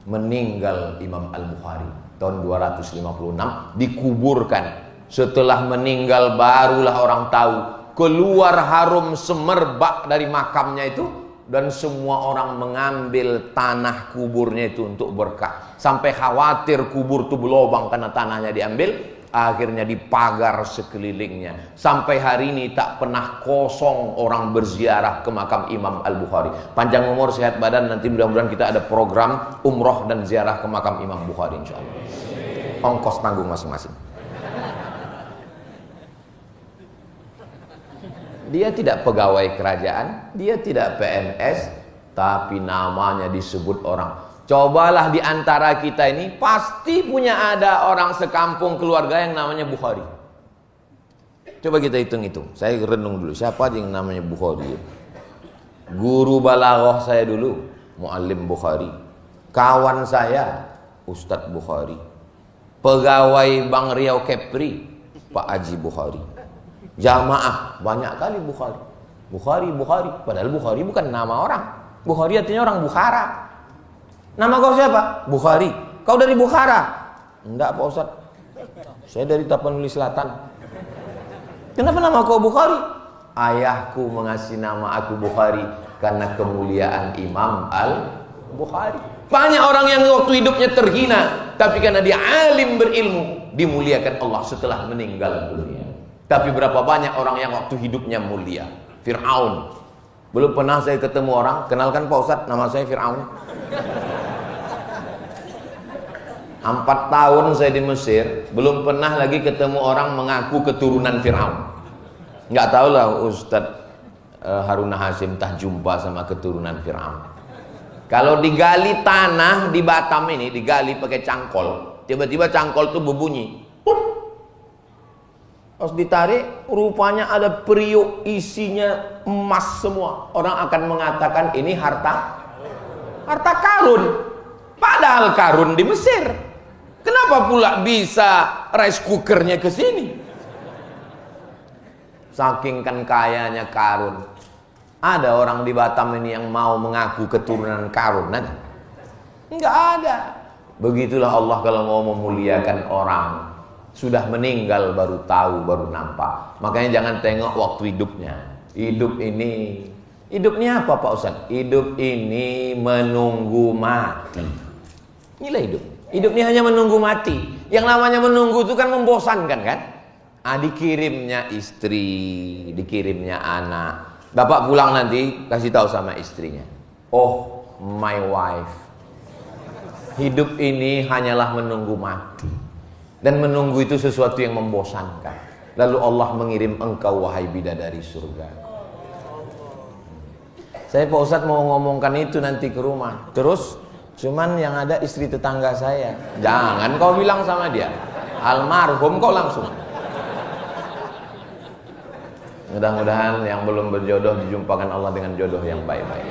Meninggal Imam Al-Bukhari tahun 256, dikuburkan. Setelah meninggal barulah orang tahu, keluar harum semerbak dari makamnya itu, dan semua orang mengambil tanah kuburnya itu untuk berkah. Sampai khawatir kubur itu berlubang karena tanahnya diambil. Akhirnya dipagar sekelilingnya. Sampai hari ini tak pernah kosong orang berziarah ke makam Imam Al-Bukhari. Panjang umur, sehat badan, nanti mudah-mudahan kita ada program umroh dan ziarah ke makam Imam Bukhari insyaallah. Ongkos tanggung masing-masing. Dia tidak pegawai kerajaan, dia tidak PNS, tapi namanya disebut orang. Cobalah di antara kita ini pasti punya ada orang sekampung keluarga yang namanya Bukhari. Coba kita hitung-hitung. Saya renung dulu, siapa yang namanya Bukhari? Guru balaghah saya dulu, Muallim Bukhari. Kawan saya, Ustadz Bukhari. Pegawai Bank Riau Kepri, Pak Haji Bukhari. Jamaah, banyak kali Bukhari. Bukhari. Padahal Bukhari bukan nama orang. Bukhari artinya orang Bukhara. Nama kau siapa? Bukhari. Kau dari Bukhara? Enggak Pak Ustadz, saya dari Tapanuli Selatan. Kenapa nama kau Bukhari? Ayahku mengasih nama aku Bukhari karena kemuliaan Imam Al-Bukhari. Banyak orang yang waktu hidupnya terhina, tapi karena dia alim berilmu, dimuliakan Allah setelah meninggal dunia. Tapi berapa banyak orang yang waktu hidupnya mulia? Fir'aun. Belum pernah saya ketemu orang, kenalkan Pak Ustadz, nama saya Fir'aun. 4 tahun saya di Mesir, belum pernah lagi ketemu orang mengaku keturunan Fir'aun. Nggak tahu lah Ustadz Haruna Hasim tah jumpa sama keturunan Fir'aun. Kalau digali tanah di Batam ini, digali pakai cangkol, tiba-tiba cangkol itu berbunyi. Pas ditarik, rupanya ada periuk isinya emas semua. Orang akan mengatakan ini harta karun. Padahal karun di Mesir. Kenapa pula bisa rice cookernya ke sini? Saking kan kayanya karun. Ada orang di Batam ini yang mau mengaku keturunan karun? Enggak ada. Begitulah Allah kalau mau memuliakan orang. Sudah meninggal baru tahu, baru nampak. Makanya jangan tengok waktu hidupnya. Hidupnya apa Pak Ustadz? Hidup ini menunggu mati. Inilah hidup. Hidup ini hanya menunggu mati. Yang namanya menunggu itu kan membosankan kan? Dikirimnya istri, dikirimnya anak. Bapak pulang nanti kasih tahu sama istrinya. Oh my wife, hidup ini hanyalah menunggu mati. Dan menunggu itu sesuatu yang membosankan. Lalu Allah mengirim engkau wahai bidadari surga. Saya Pak Ustadz mau ngomongkan itu nanti ke rumah. Terus cuman yang ada istri tetangga saya. Jangan kau bilang sama dia. Almarhum kau langsung. Mudah-mudahan yang belum berjodoh dijumpakan Allah dengan jodoh yang baik-baik.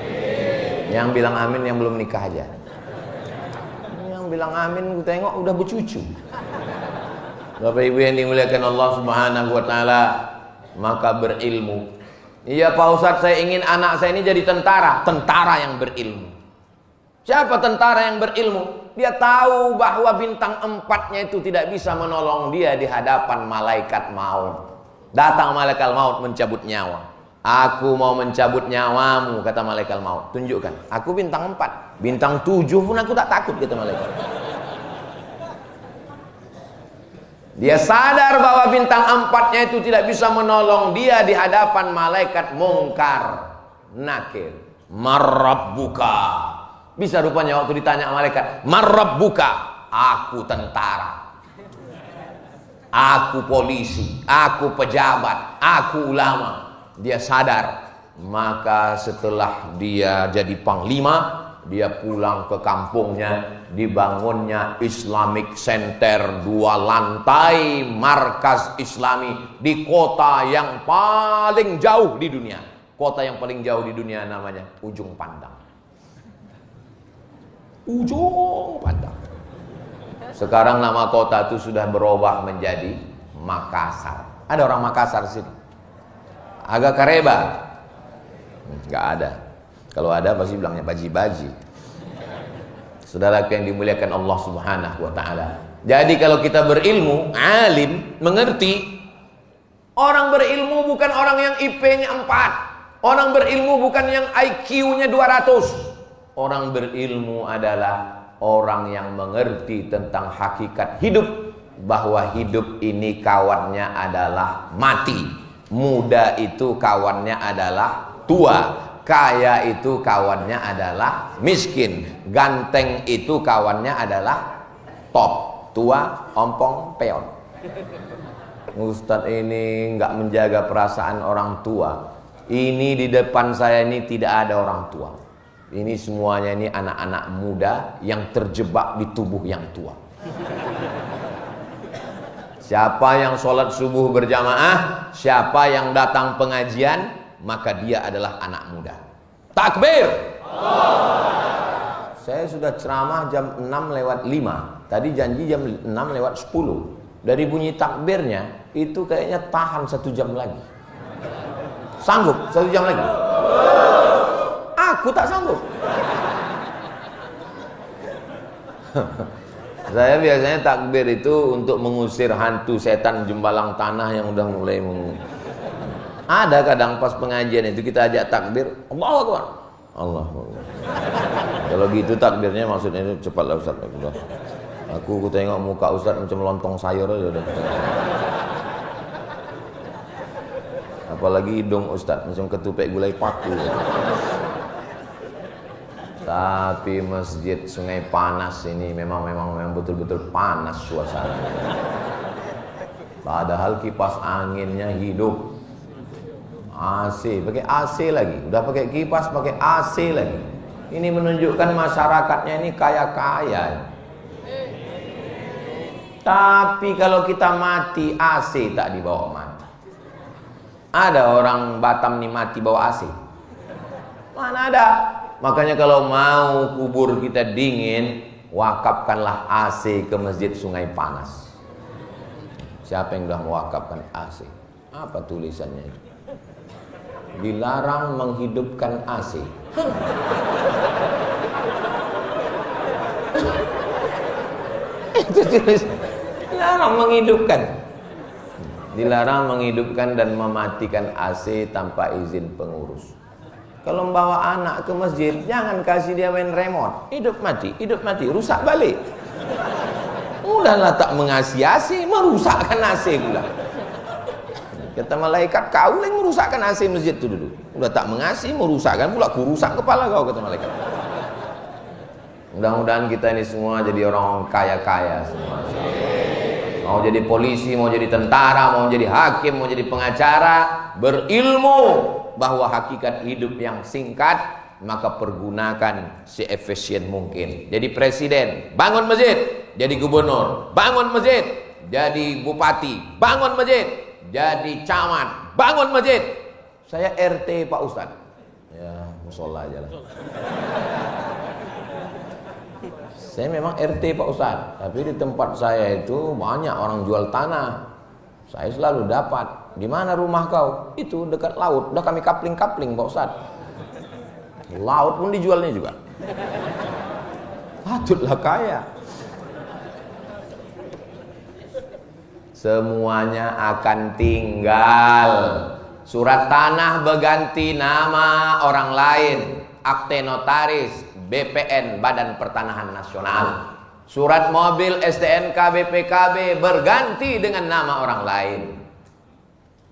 Yang bilang amin yang belum nikah aja. Yang bilang amin gue tengok udah bercucu. Bapak Ibu yang dimuliakan Allah Subhanahu wa taala, maka berilmu. Iya Pak Ustadz, saya ingin anak saya ini jadi tentara yang berilmu. Siapa tentara yang berilmu? Dia tahu bahwa bintang 4-nya itu tidak bisa menolong dia di hadapan malaikat maut. Datang malaikat maut mencabut nyawa. Aku mau mencabut nyawamu, kata malaikat maut. Tunjukkan. Aku bintang 4, bintang 7 pun aku tak takut, kata malaikat. Dia sadar bahwa bintang 4-nya itu tidak bisa menolong dia di hadapan malaikat mungkar nakir. Marrabbuka. Bisa rupanya waktu ditanya malaikat, Marrabbuka, aku tentara, aku polisi, aku pejabat, aku ulama. Dia sadar. Maka setelah dia jadi panglima, dia pulang ke kampungnya, dibangunnya Islamic Center 2 lantai, markas Islami di kota yang paling jauh di dunia. Kota yang paling jauh di dunia namanya Ujung Pandang. Ujung Pandang. Sekarang nama kota itu sudah berubah menjadi Makassar. Ada orang Makassar sini? Agak Kareba? Enggak ada. Kalau ada pasti bilangnya baji-baji. Saudara yang dimuliakan Allah Subhanahu wa taala. Jadi kalau kita berilmu, alim, mengerti, orang berilmu bukan orang yang IP-nya 4. Orang berilmu bukan yang IQ-nya 200. Orang berilmu adalah orang yang mengerti tentang hakikat hidup, bahwa hidup ini kawannya adalah mati. Muda itu kawannya adalah tua. Kaya itu kawannya adalah miskin. Ganteng itu kawannya adalah top. Tua, ompong, peon. Ustadz ini nggak menjaga perasaan orang tua. Ini di depan saya ini tidak ada orang tua. Ini semuanya ini anak-anak muda yang terjebak di tubuh yang tua. Siapa yang sholat subuh berjamaah, siapa yang datang pengajian, maka dia adalah anak muda. Takbir! Saya sudah ceramah jam 6:05. Tadi janji jam 6:10. Dari bunyi takbirnya, itu kayaknya tahan 1 jam lagi. Sanggup 1 jam lagi? Aku tak sanggup. Saya biasanya takbir itu untuk mengusir hantu setan jembalang tanah yang udah mulai Ada kadang pas pengajian itu kita ajak takbir, Allahu Akbar. Allah. Kalau gitu takbirnya maksudnya itu cepatlah Ustaz. Aku tengok muka Ustaz macam lontong sayur aja udah. Apalagi hidung Ustaz macam ketupek gulai paku. Tapi masjid Sungai Panas ini memang betul-betul panas suasana. Padahal kipas anginnya hidup. AC, pakai AC lagi. Udah pakai kipas, pakai AC lagi. Ini menunjukkan masyarakatnya ini kaya-kaya. Tapi kalau kita mati, AC tak dibawa mati. Ada orang Batam nih mati bawa AC? Mana ada? Makanya kalau mau kubur kita dingin, wakafkanlah AC ke Masjid Sungai Panas. Siapa yang sudah mewakafkan AC? Apa tulisannya itu? Dilarang menghidupkan AC. Itu tulisan. Dilarang menghidupkan. Dilarang menghidupkan dan mematikan AC tanpa izin pengurus. Kalau membawa anak ke masjid, jangan kasih dia main remote. Hidup mati, rusak balik. Udahlah tak mengasihi AC, merusakkan AC pula. Kata malaikat, kau yang merusakkan AC masjid itu dulu. Udah tak mengasihi, merusakkan pula, ku rusak kepala kau, kata malaikat. Mudah-mudahan kita ini semua jadi orang kaya-kaya semua. Mau jadi polisi, mau jadi tentara, mau jadi hakim, mau jadi pengacara, berilmu bahwa hakikat hidup yang singkat, maka pergunakan seefisien mungkin. Jadi presiden, bangun masjid. Jadi gubernur, bangun masjid. Jadi bupati, bangun masjid. Jadi camat, bangun masjid. Saya RT Pak Ustadz. Ya, musola aja lah. Saya memang RT Pak Ustadz, tapi di tempat saya itu banyak orang jual tanah. Saya selalu dapat. Di mana rumah kau? Itu dekat laut. Udah kami kapling-kapling Pak Ustadz. Laut pun dijualnya juga. Patutlah kaya. Semuanya akan tinggal. Surat tanah berganti nama orang lain. Akte notaris, BPN, Badan Pertanahan Nasional. Surat mobil, STNK, BPKB berganti dengan nama orang lain.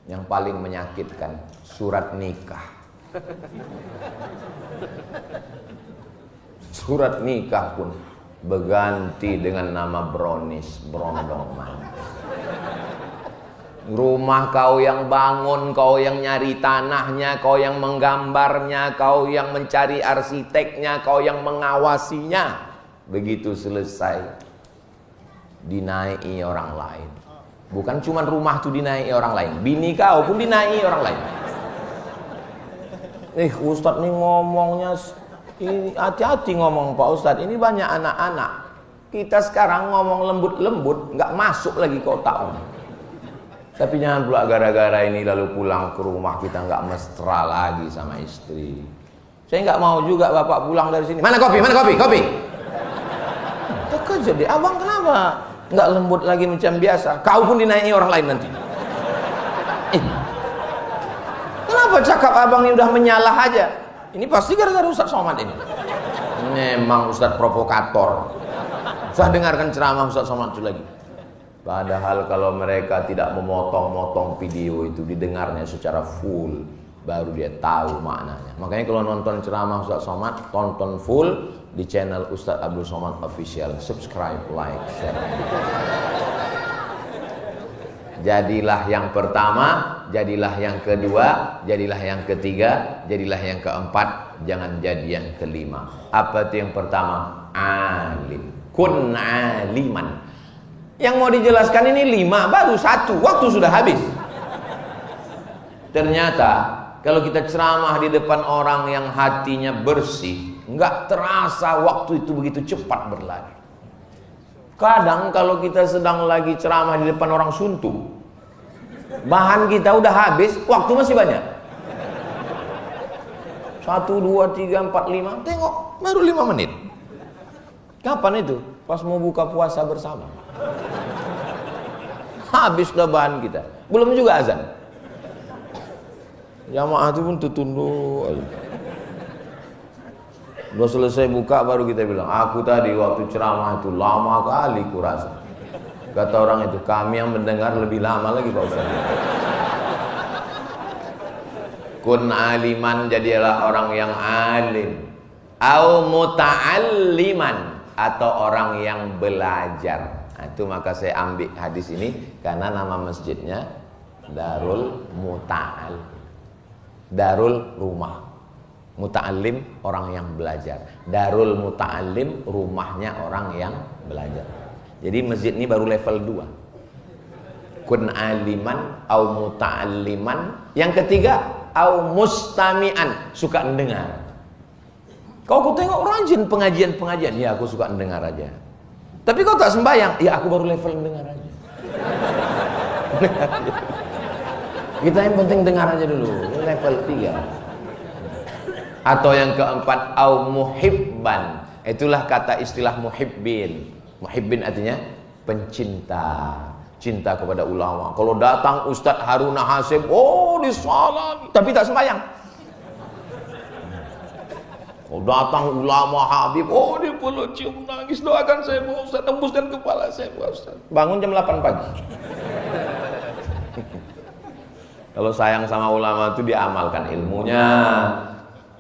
Yang paling menyakitkan, surat nikah. Surat nikah pun berganti dengan nama Brownies, Brondong Manis. Rumah kau yang bangun, kau yang nyari tanahnya, kau yang menggambarnya, kau yang mencari arsiteknya, kau yang mengawasinya. Begitu selesai, dinaiki orang lain. Bukan cuma rumah itu dinaiki orang lain, bini kau pun dinaiki orang lain. Ustadz nih ngomongnya, hati-hati ngomong Pak Ustadz, ini banyak anak-anak. Kita sekarang ngomong lembut-lembut, nggak masuk lagi ke otak. Tapi jangan pula gara-gara ini lalu pulang ke rumah kita nggak mesra lagi sama istri. Saya nggak mau juga bapak pulang dari sini. Mana kopi? Mana kopi? Kopi. Tekan jadi abang kenapa? Nggak lembut lagi macam biasa. Kau pun dinaiki orang lain nanti. Kenapa cakap abang ini udah menyalah aja? Ini pasti gara-gara Ustadz Somad ini. Memang Ustadz provokator. Saya dengarkan ceramah Ustadz Somad itu lagi. Padahal kalau mereka tidak memotong-motong video itu, didengarnya secara full, baru dia tahu maknanya. Makanya kalau nonton ceramah Ustadz Somad, tonton full di channel Ustadz Abdul Somad Official. Subscribe, like, share. Jadilah yang pertama, jadilah yang kedua, jadilah yang ketiga, jadilah yang keempat, jangan jadi yang kelima. Apa itu yang pertama? Alim. Kun aliman. Yang mau dijelaskan ini 5, baru 1, waktu sudah habis. Ternyata kalau kita ceramah di depan orang yang hatinya bersih, nggak terasa waktu itu begitu cepat berlari. Kadang kalau kita sedang lagi ceramah di depan orang suntuk, bahan kita udah habis, waktu masih banyak. 1, 2, 3, 4, 5, tengok baru 5 menit. Kapan itu? Pas mau buka puasa bersama. Habis dah bahan kita. Belum juga azan. Jamaah itu pun tunduk. Udah selesai buka baru kita bilang, aku tadi waktu ceramah itu lama kali kurasa. Kata orang itu, kami yang mendengar lebih lama lagi Pak Ustaz. Kun aliman, jadilah orang yang alim. Au muta'alliman, atau orang yang belajar. Nah, itu maka saya ambil hadis ini karena nama masjidnya Darul Muta'al. Darul rumah. Muta'allim orang yang belajar. Darul Muta'allim rumahnya orang yang belajar. Jadi masjid ini baru level 2. Kun aliman au muta'alliman. Yang ketiga, au mustami'an, suka mendengar. Kau aku tengok rajin pengajian-pengajian, ya aku suka mendengar aja. Tapi kau tak sembahyang, ya aku baru level mendengar aja. Kita yang penting dengar aja dulu, level 3. Atau yang keempat, au muhibban. Itulah kata istilah muhibbin. Muhibbin artinya pencinta, cinta kepada ulama. Kalau datang Ustadz Haruna Hasim, oh disalam, tapi tak sembahyang. Kalau datang ulama Habib, oh dia peluk cium nangis, doakan saya Pak Ustadz, tembuskan kepala saya Pak Ustadz. Bangun jam 8 pagi. Kalau sayang sama ulama itu diamalkan ilmunya.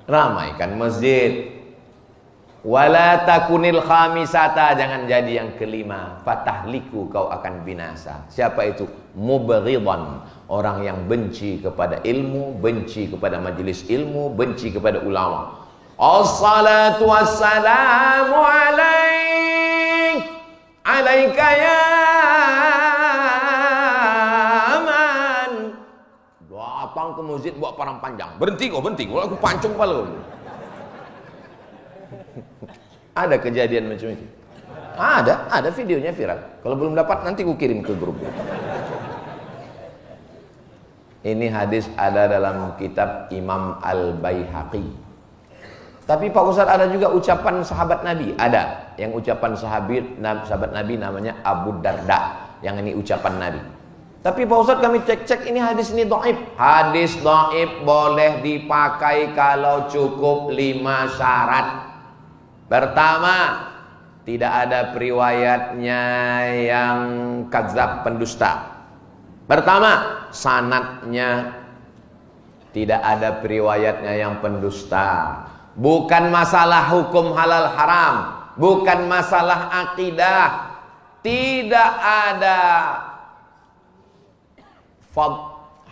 Ramaikan masjid. Wala takunil khamisata, jangan jadi yang kelima. Fatahliku, kau akan binasa. Siapa itu? Mubghidan, orang yang benci kepada ilmu, benci kepada majelis ilmu, benci kepada ulama. Assalatu wassalamu alaika ya datang ke masjid buat parang panjang. Berhenti kau, aku pancung kepala. Ada kejadian macam itu. Ada videonya viral. Kalau belum dapat nanti ku kirim ke grup. Ini hadis ada dalam kitab Imam Al-Baihaqi. Tapi Pak Ustaz, ada juga ucapan sahabat Nabi. Ada yang ucapan sahabat Nabi namanya Abu Darda. Yang ini ucapan Nabi. Tapi Pak Ustaz, kami cek ini hadis ini dhaif. Hadis dhaif boleh dipakai kalau cukup 5 syarat. Pertama, tidak ada periwayatnya yang kadzab, pendusta. Pertama, sanadnya tidak ada periwayatnya yang pendusta. Bukan masalah hukum halal haram, bukan masalah akidah. Tidak ada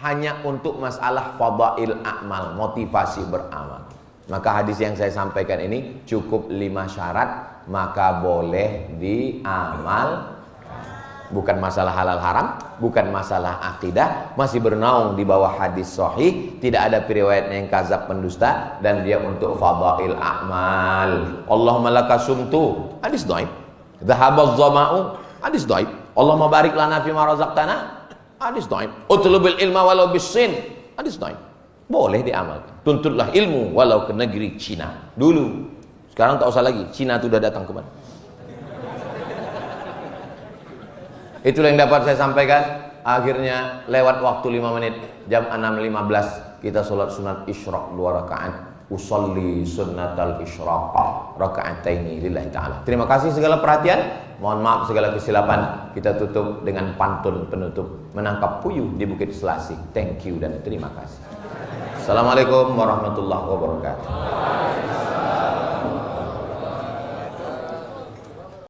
hanya untuk masalah fadail amal, motivasi beramal. Maka hadis yang saya sampaikan ini cukup 5 syarat, maka boleh diamal. Bukan masalah halal haram, bukan masalah akidah, masih bernaung di bawah hadis sahih, tidak ada periwayatnya yang kadzab, pendusta, dan dia untuk fadail amal. Allahumma laka sumtu, hadis dhaif. Dhahabaz zama'u, hadis dhaif. Allahumma barik lana fima razaqtana, hadis dhaif. Utlubul ilma walau bisin, hadis dhaif. Boleh diamalkan. Tuntutlah ilmu walau ke negeri Cina dulu. Sekarang tak usah lagi, Cina itu sudah datang kemana. Itulah yang dapat saya sampaikan. Akhirnya lewat waktu 5 menit, jam 6.15 kita sholat sunat isyraq 2 rakaat. Usolli sunnatal isyraq raka'ataini lillahi ta'ala. Terima kasih segala perhatian. Mohon maaf segala kesilapan. Kita tutup dengan pantun penutup. Menangkap puyuh di Bukit Selasih. Thank you dan terima kasih. Assalamualaikum warahmatullahi wabarakatuh.